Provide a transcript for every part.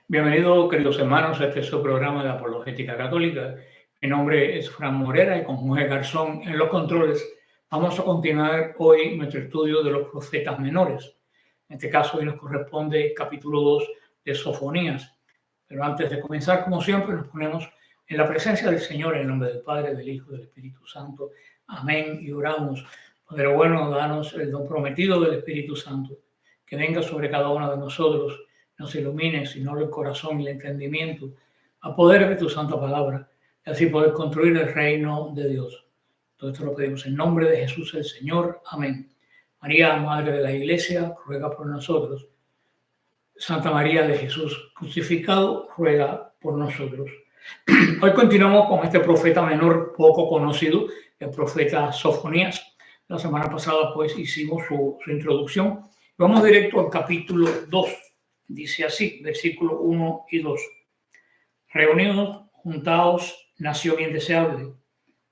Bienvenidos, queridos hermanos, a este es su programa de Apologética Católica. Mi nombre es Fran Morera y con Jorge Garzón en los controles vamos a continuar hoy nuestro estudio de los profetas menores. En este caso, hoy nos corresponde el capítulo 2 de Sofonías. Pero antes de comenzar, como siempre, nos ponemos en la presencia del Señor, en el nombre del Padre, del Hijo y del Espíritu Santo. Amén. Y oramos. Padre bueno, danos el don prometido del Espíritu Santo, que venga sobre cada uno de nosotros, nos ilumine, sino el corazón y el entendimiento, a poder ver tu santa palabra y así poder construir el reino de Dios. Todo esto lo pedimos en nombre de Jesús el Señor. Amén. María, Madre de la Iglesia, ruega por nosotros. Santa María de Jesús crucificado, ruega por nosotros. Hoy continuamos con este profeta menor poco conocido, el profeta Sofonías. La semana pasada pues hicimos su introducción. Vamos directo al capítulo 2. Dice así, versículos 1 y 2. Reunidos, juntaos, nación indeseable,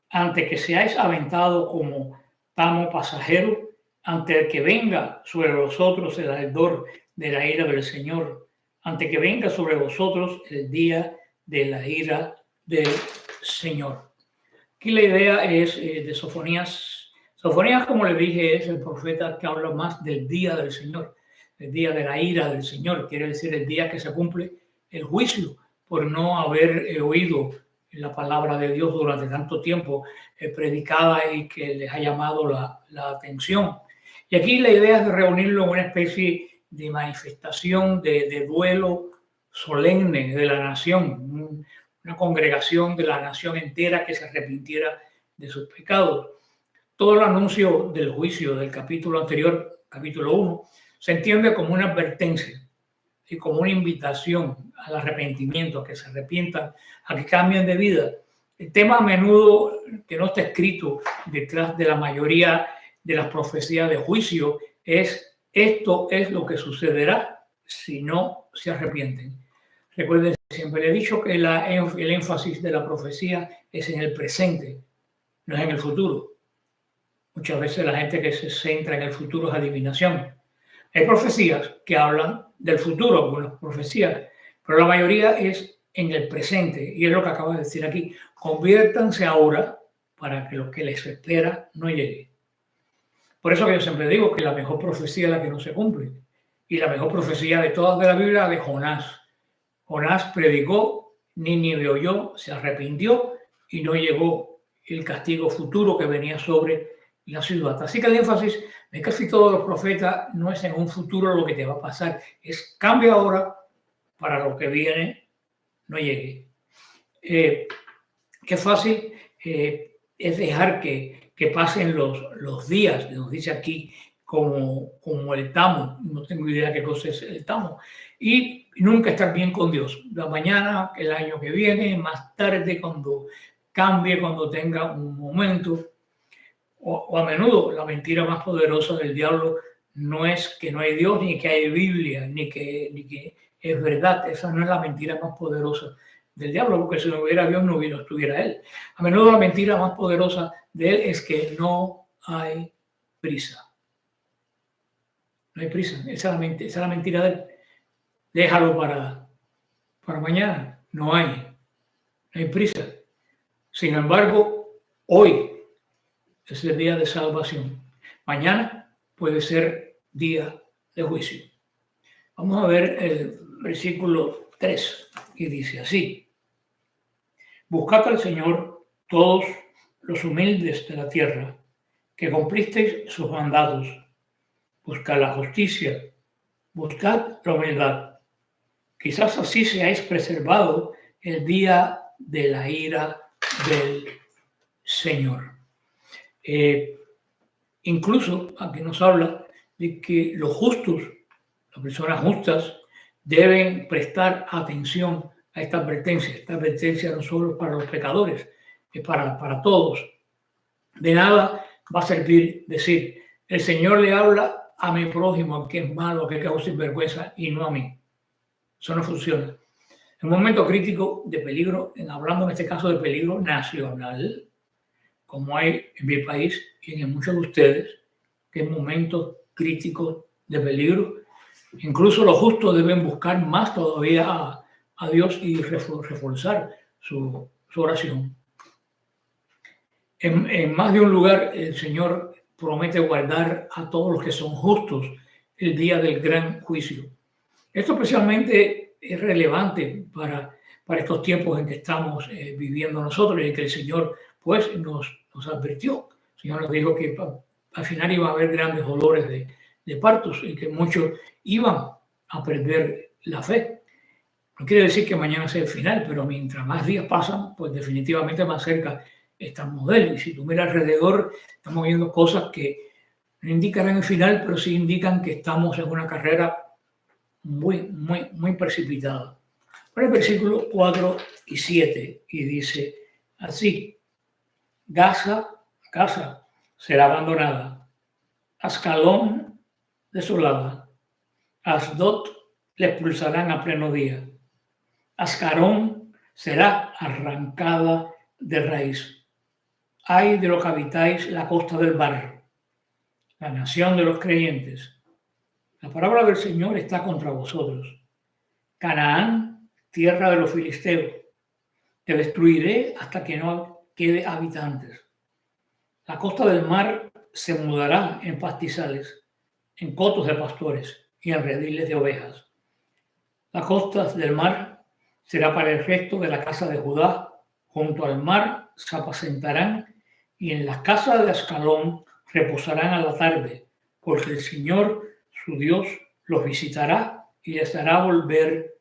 ante que seáis aventados como tamo pasajero, ante el que venga sobre vosotros el ardor de la ira del Señor, ante que venga sobre vosotros el día de la ira del Señor. Aquí la idea es de Sofonías. Sofonías, como le dije, es el profeta que habla más del día del Señor, el día de la ira del Señor, quiere decir el día que se cumple el juicio por no haber oído la palabra de Dios durante tanto tiempo predicada y que les ha llamado la atención. Y aquí la idea es de reunirlo en una especie de manifestación de duelo solemne de la nación, una congregación de la nación entera que se arrepintiera de sus pecados. Todo el anuncio del juicio del capítulo anterior, capítulo 1, se entiende como una advertencia y como una invitación al arrepentimiento, a que se arrepientan, a que cambien de vida. El tema a menudo que no está escrito detrás de la mayoría de las profecías de juicio es: esto es lo que sucederá si no se arrepienten. Recuerden, siempre he dicho que el énfasis de la profecía es en el presente, no es en el futuro. Muchas veces la gente que se centra en el futuro es adivinación. Hay profecías que hablan del futuro, algunas profecías, pero la mayoría es en el presente, y es lo que acabo de decir aquí. Conviértanse ahora para que lo que les espera no llegue. Por eso que yo siempre digo que la mejor profecía es la que no se cumple, y la mejor profecía de todas de la Biblia es de Jonás. Jonás predicó, Nínive oyó, se arrepintió y no llegó el castigo futuro que venía sobre la ciudad. Así que el énfasis de casi todos los profetas no es en un futuro lo que te va a pasar, es cambia ahora para lo que viene no llegue. Qué fácil es dejar que pasen los días, nos dice aquí, como el tamo. No tengo idea qué cosa es el tamo. Y nunca estar bien con Dios. La mañana, el año que viene, más tarde, cuando cambie, cuando tenga un momento. O a menudo la mentira más poderosa del diablo no es que no hay Dios, ni que hay Biblia, ni que es verdad. Esa no es la mentira más poderosa del diablo, porque si no hubiera Dios no estuviera él. A menudo la mentira más poderosa de él es que no hay prisa. No hay prisa, esa es la mentira de él. Déjalo para mañana. No hay prisa. Sin embargo, hoy es el día de salvación. Mañana puede ser día de juicio. Vamos a ver el versículo 3 y dice así: buscad al Señor todos los humildes de la tierra, que cumplisteis sus mandatos. Buscad la justicia, buscad la humildad. Quizás así seáis preservado el día de la ira del Señor. Incluso aquí nos habla de que los justos, las personas justas, deben prestar atención a esta advertencia. Esta advertencia no solo para los pecadores, es para todos. De nada va a servir decir: el Señor le habla a mi prójimo, al que es malo, al que causa sinvergüenza, y no a mí. Eso no funciona. En un momento crítico de peligro, hablando en este caso de peligro nacional, como hay en mi país y en muchos de ustedes, que en momentos críticos de peligro, incluso los justos deben buscar más todavía a Dios y reforzar su oración. En más de un lugar, el Señor promete guardar a todos los que son justos el día del gran juicio. Esto especialmente es relevante para estos tiempos en que estamos viviendo nosotros y en que el Señor pues, nos advirtió. El Señor nos dijo que al final iba a haber grandes dolores de partos y que muchos iban a perder la fe. No quiere decir que mañana sea el final, pero mientras más días pasan, pues definitivamente más cerca estamos de él. Y si tú miras alrededor, estamos viendo cosas que no indicarán el final, pero sí indican que estamos en una carrera muy precipitada. Por el versículo 4 y 7, y dice así: Gaza será abandonada, Ascalón desolada, Asdod le expulsarán a pleno día, Ascarón será arrancada de raíz. Ay de los que habitáis la costa del mar, la nación de los creyentes. La palabra del Señor está contra vosotros. Canaán, tierra de los filisteos, te destruiré hasta que no quede habitantes. La costa del mar se mudará en pastizales, en cotos de pastores y en rediles de ovejas. Las costas del mar será para el resto de la casa de Judá. Junto al mar se apacentarán y en las casas de Ascalón reposarán a la tarde, porque el Señor, su Dios, los visitará y les hará volver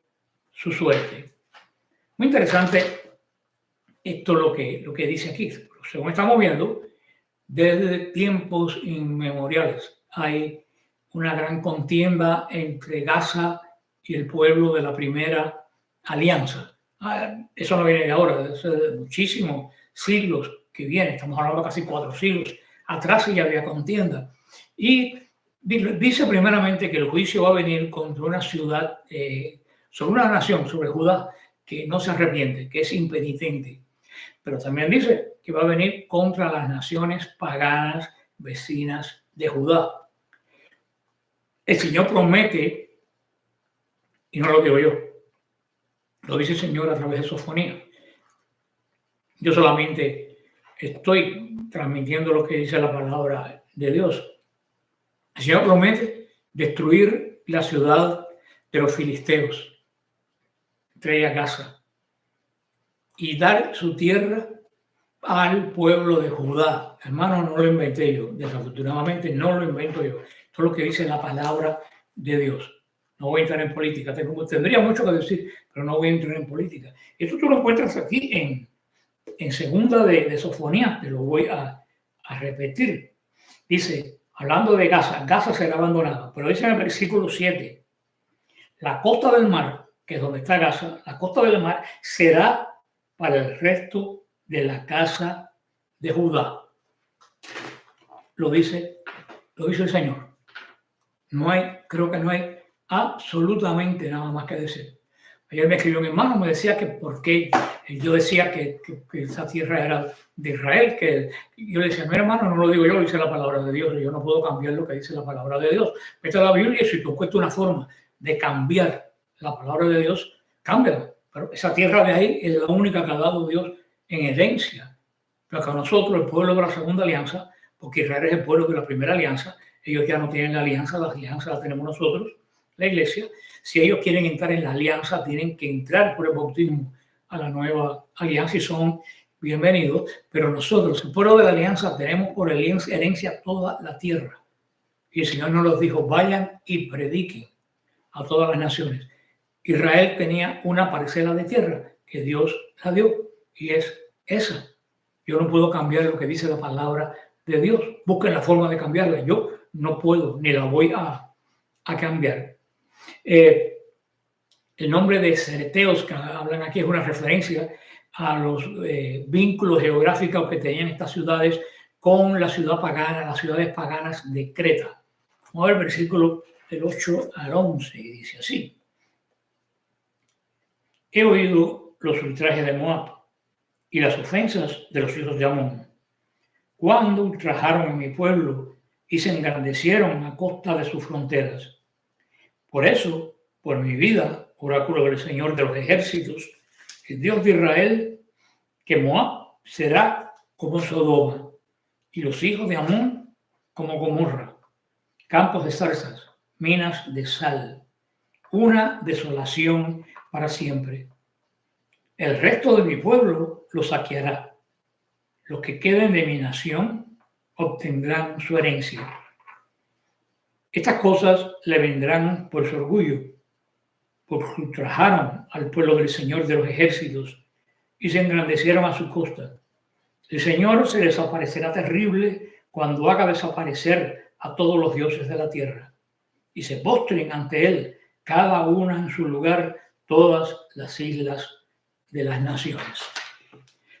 su suerte. Muy interesante esto lo que dice aquí. Según estamos viendo, desde tiempos inmemoriales hay una gran contienda entre Gaza y el pueblo de la primera alianza. Eso no viene de ahora, de muchísimos siglos que viene. Estamos hablando de casi 4 siglos atrás y ya había contienda. Y dice primeramente que el juicio va a venir contra una ciudad, sobre una nación, sobre Judá, que no se arrepiente, que es impenitente. Pero también dice que va a venir contra las naciones paganas vecinas de Judá. El Señor promete, y no lo digo yo, lo dice el Señor a través de Sofonía. Yo solamente estoy transmitiendo lo que dice la palabra de Dios. El Señor promete destruir la ciudad de los filisteos, entre ellas Gaza, y dar su tierra al pueblo de Judá. Hermano, no lo inventé yo, desafortunadamente no lo invento yo. Esto es lo que dice la palabra de Dios. No voy a entrar en política, tendría mucho que decir, pero no voy a entrar en política. Esto tú lo encuentras aquí en segunda de Sofonía, te lo voy a repetir. Dice, hablando de Gaza, Gaza será abandonada, pero dice en el versículo 7, la costa del mar, que es donde está Gaza, la costa del mar será para el resto de la casa de Judá. Lo dice el Señor. Creo que no hay absolutamente nada más que decir. Ayer me escribió mi hermano, me decía que por qué yo decía que esa tierra era de Israel, que yo le decía, mi hermano, no lo digo yo, lo dice la palabra de Dios, y yo no puedo cambiar lo que dice la palabra de Dios. Vete a la Biblia y si tú encuentras una forma de cambiar la palabra de Dios, cámbiala. Pero esa tierra de ahí es la única que ha dado Dios en herencia. Pero que a nosotros, el pueblo de la segunda alianza, porque Israel es el pueblo de la primera alianza, ellos ya no tienen la alianza la tenemos nosotros, la iglesia. Si ellos quieren entrar en la alianza, tienen que entrar por el bautismo a la nueva alianza y son bienvenidos. Pero nosotros, el pueblo de la alianza, tenemos por herencia toda la tierra. Y el Señor nos los dijo, vayan y prediquen a todas las naciones. Israel tenía una parcela de tierra que Dios la dio y es esa. Yo no puedo cambiar lo que dice la palabra de Dios. Busquen la forma de cambiarla. Yo no puedo ni la voy a cambiar. El nombre de cereteos que hablan aquí es una referencia a los vínculos geográficos que tenían estas ciudades con la ciudad pagana, las ciudades paganas de Creta. Vamos a ver el versículo del 8 al 11 y dice así. He oído los ultrajes de Moab y las ofensas de los hijos de Amón, cuando ultrajaron a mi pueblo y se engrandecieron a costa de sus fronteras. Por eso, por mi vida, oráculo del Señor de los ejércitos, el Dios de Israel, que Moab será como Sodoma y los hijos de Amón como Gomorra, campos de zarzas, minas de sal, una desolación para siempre. El resto de mi pueblo lo saqueará. Los que queden de mi nación obtendrán su herencia. Estas cosas le vendrán por su orgullo, porque ultrajaron al pueblo del Señor de los ejércitos y se engrandecieron a su costa. El Señor se les aparecerá terrible cuando haga desaparecer a todos los dioses de la tierra y se postren ante él, cada una en su lugar, todas las islas de las naciones.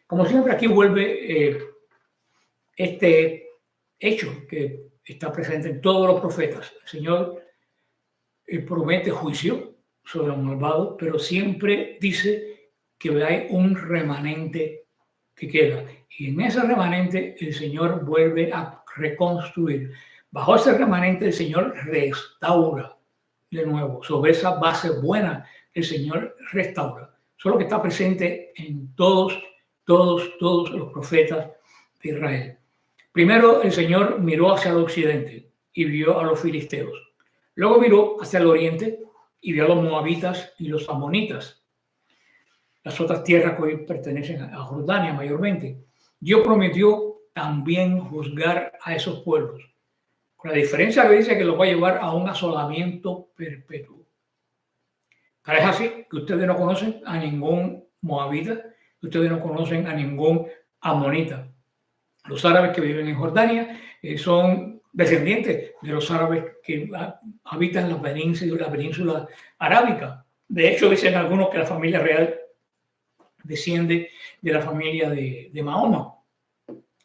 Como siempre, aquí vuelve este hecho que está presente en todos los profetas. El Señor promete juicio sobre los malvados, pero siempre dice que hay un remanente que queda. Y en ese remanente el Señor vuelve a reconstruir. Bajo ese remanente el Señor restaura de nuevo. Sobre esa base buena el Señor restaura. Eso es lo que está presente en todos los profetas de Israel. Primero el Señor miró hacia el occidente y vio a los filisteos. Luego miró hacia el oriente y vio a los moabitas y los amonitas, las otras tierras que hoy pertenecen a Jordania mayormente. Dios prometió también juzgar a esos pueblos, con la diferencia que dice que los va a llevar a un asolamiento perpetuo. Pero es así que ustedes no conocen a ningún moabita, ustedes no conocen a ningún amonita. Los árabes que viven en Jordania son descendientes de los árabes que habitan la península arábica. De hecho, dicen algunos que la familia real desciende de la familia de Mahoma.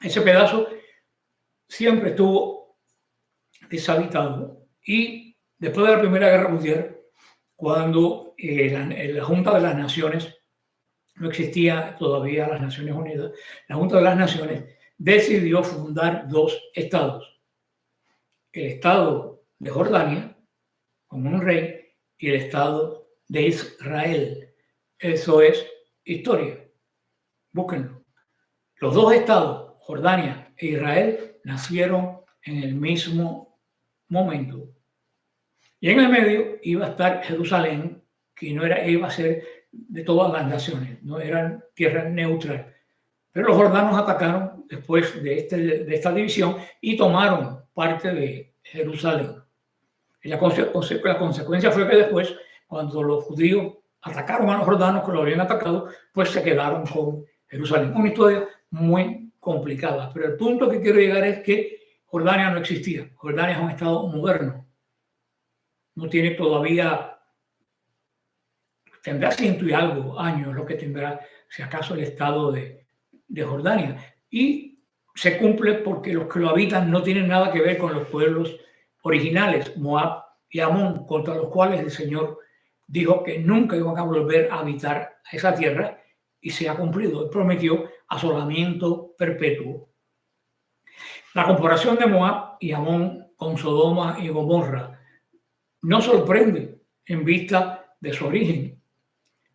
Ese pedazo siempre estuvo deshabitado. Y después de la Primera Guerra Mundial, cuando la Junta de las Naciones, no existía todavía las Naciones Unidas, la Junta de las Naciones decidió fundar dos estados. El estado de Jordania, con un rey, y el estado de Israel. Eso es historia. Búsquenlo. Los dos estados, Jordania e Israel, nacieron en el mismo momento. Y en el medio iba a estar Jerusalén, que iba a ser de todas las naciones, no eran tierra neutral. Pero los jordanos atacaron después de esta división y tomaron parte de Jerusalén. Y la consecuencia fue que después, cuando los judíos atacaron a los jordanos que lo habían atacado, pues se quedaron con Jerusalén. Una historia muy complicada. Pero el punto que quiero llegar es que Jordania no existía. Jordania es un estado moderno. No tiene todavía, tendrá 100 y algo años lo que tendrá, si acaso, el estado de Jordania. Y se cumple porque los que lo habitan no tienen nada que ver con los pueblos originales, Moab y Amón, contra los cuales el Señor dijo que nunca iban a volver a habitar esa tierra, y se ha cumplido. Él prometió asolamiento perpetuo. La comparación de Moab y Amón con Sodoma y Gomorra no sorprende en vista de su origen.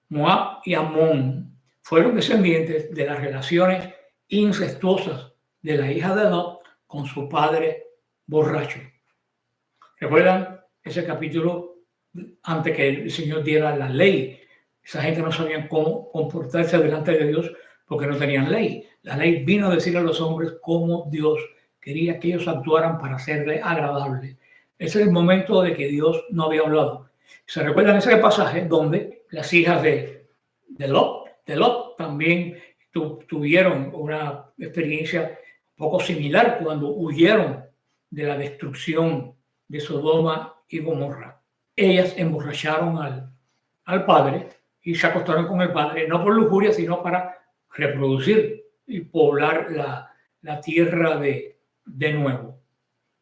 Moab y Amón fueron descendientes de las relaciones incestuosas de la hija de Lot con su padre borracho. ¿Recuerdan ese capítulo antes que el Señor diera la ley? Esa gente no sabía cómo comportarse delante de Dios porque no tenían ley. La ley vino a decir a los hombres cómo Dios quería que ellos actuaran para hacerle agradable. Ese es el momento de que Dios no había hablado. ¿Se recuerdan ese pasaje donde las hijas de Lot también tuvieron una experiencia un poco similar cuando huyeron de la destrucción de Sodoma y Gomorra? Ellas emborracharon al padre y se acostaron con el padre, no por lujuria, sino para reproducir y poblar la tierra de nuevo.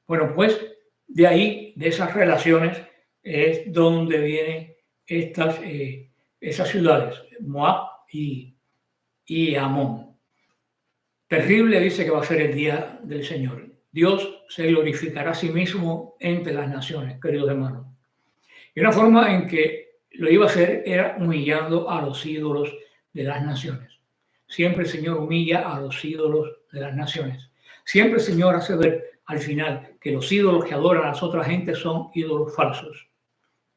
Bueno, pues de ahí, de esas relaciones, es donde vienen esas ciudades, Moab y Amón. Terrible dice que va a ser el día del Señor. Dios se glorificará a sí mismo entre las naciones, queridos hermanos. Y una forma en que lo iba a hacer era humillando a los ídolos de las naciones. Siempre el Señor humilla a los ídolos de las naciones. Siempre el Señor hace ver al final que los ídolos que adoran a las otras gentes son ídolos falsos,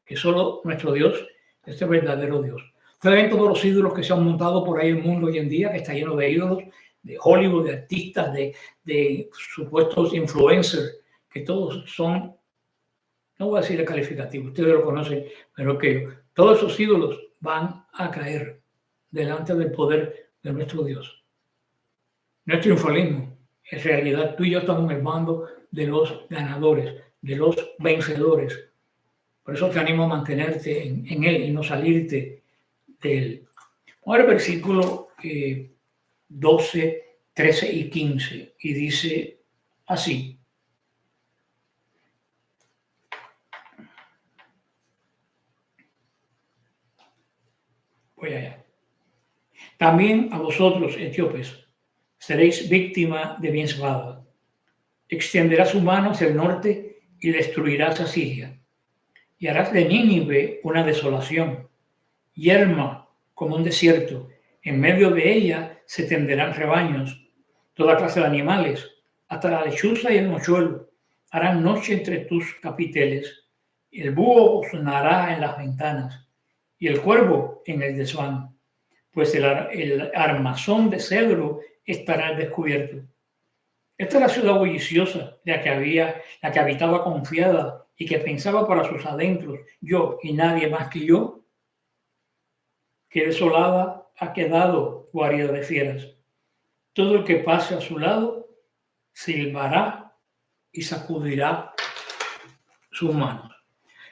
que solo nuestro Dios es el verdadero Dios. Ustedes ven todos los ídolos que se han montado por ahí en el mundo hoy en día, que está lleno de ídolos, de Hollywood, de artistas, de supuestos influencers, que todos son, no voy a decir el calificativo, ustedes lo conocen, pero que todos esos ídolos van a caer delante del poder de nuestro Dios. No es triunfalismo, en realidad tú y yo estamos en el bando de los ganadores, de los vencedores. Por eso te animo a mantenerte en Él y no salirte de Él. Ahora versículo 12, 13 y 15, y dice así. Voy allá. También a vosotros, etíopes, seréis víctima de mi espada. Extenderás su mano hacia el norte y destruirás a Siria. Y harás de Nínive una desolación, yerma como un desierto. En medio de ella se tenderán rebaños, toda clase de animales, hasta la lechuza y el mochuelo. Harán noche entre tus capiteles. El búho sonará en las ventanas y el cuervo en el desván, pues el armazón de cedro estará descubierto. Esta es la ciudad bulliciosa, la que habitaba confiada y que pensaba para sus adentros, yo y nadie más que yo. Que desolada ha quedado guarida de fieras. Todo el que pase a su lado silbará y sacudirá sus manos.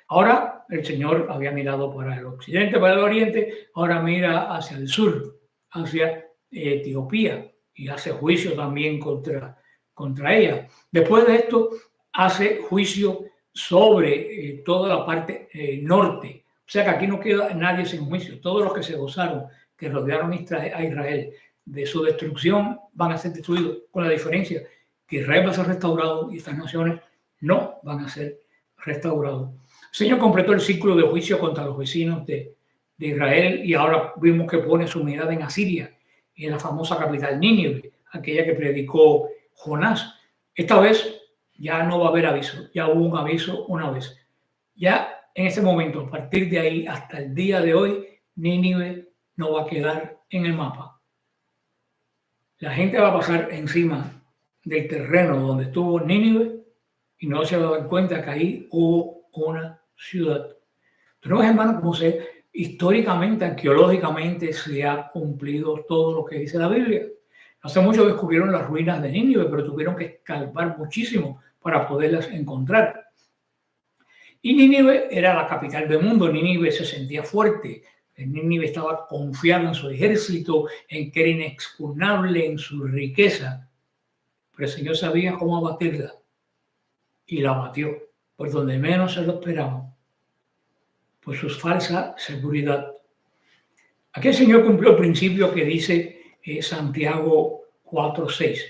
Ahora el Señor había mirado para el occidente, para el oriente, ahora mira hacia el sur, hacia Etiopía, y hace juicio también contra ella. Después de esto, hace juicio sobre toda la parte norte. O sea que aquí no queda nadie sin juicio. Todos los que se gozaron, que rodearon a Israel de su destrucción, van a ser destruidos, con la diferencia que Israel va a ser restaurado y estas naciones no van a ser restaurados. El Señor completó el ciclo de juicio contra los vecinos de Israel y ahora vimos que pone su mirada en Asiria, en la famosa capital Nínive, aquella que predicó Jonás. Esta vez ya no va a haber aviso, ya hubo un aviso una vez. Ya en ese momento, a partir de ahí hasta el día de hoy, Nínive no va a quedar en el mapa. La gente va a pasar encima del terreno donde estuvo Nínive y no se va a dar cuenta que ahí hubo una ciudad. Pero hermanos, como históricamente, arqueológicamente se ha cumplido todo lo que dice la Biblia. Hace mucho descubrieron las ruinas de Nínive, pero tuvieron que escarbar muchísimo para poderlas encontrar. Y Nínive era la capital del mundo. Nínive se sentía fuerte. Nínive estaba confiado en su ejército, en que era inexpugnable, en su riqueza. Pero el Señor sabía cómo abatirla. Y la abatió, por donde menos se lo esperaban, por su falsa seguridad. Aquí el Señor cumplió el principio que dice Santiago 4:6.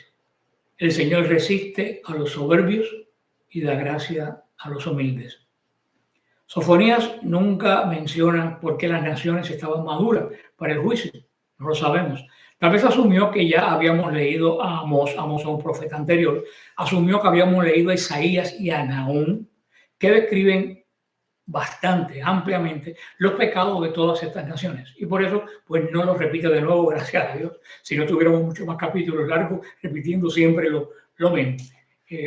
El Señor resiste a los soberbios y da gracia a los humildes. Sofonías nunca menciona por qué las naciones estaban maduras para el juicio. No lo sabemos. Tal vez asumió que ya habíamos leído a Amós, Amós es un profeta anterior, asumió que habíamos leído a Isaías y a Nahum, que describen bastante, ampliamente, los pecados de todas estas naciones. Y por eso, pues no los repite de nuevo, gracias a Dios. Si no tuviéramos muchos más capítulos largos, repitiendo siempre lo mismo.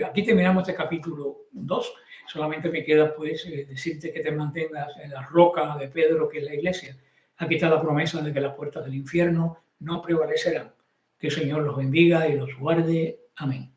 Aquí terminamos este capítulo 2. Solamente me queda pues decirte que te mantengas en la roca de Pedro, que es la iglesia. Aquí está la promesa de que las puertas del infierno no prevalecerán. Que el Señor los bendiga y los guarde. Amén.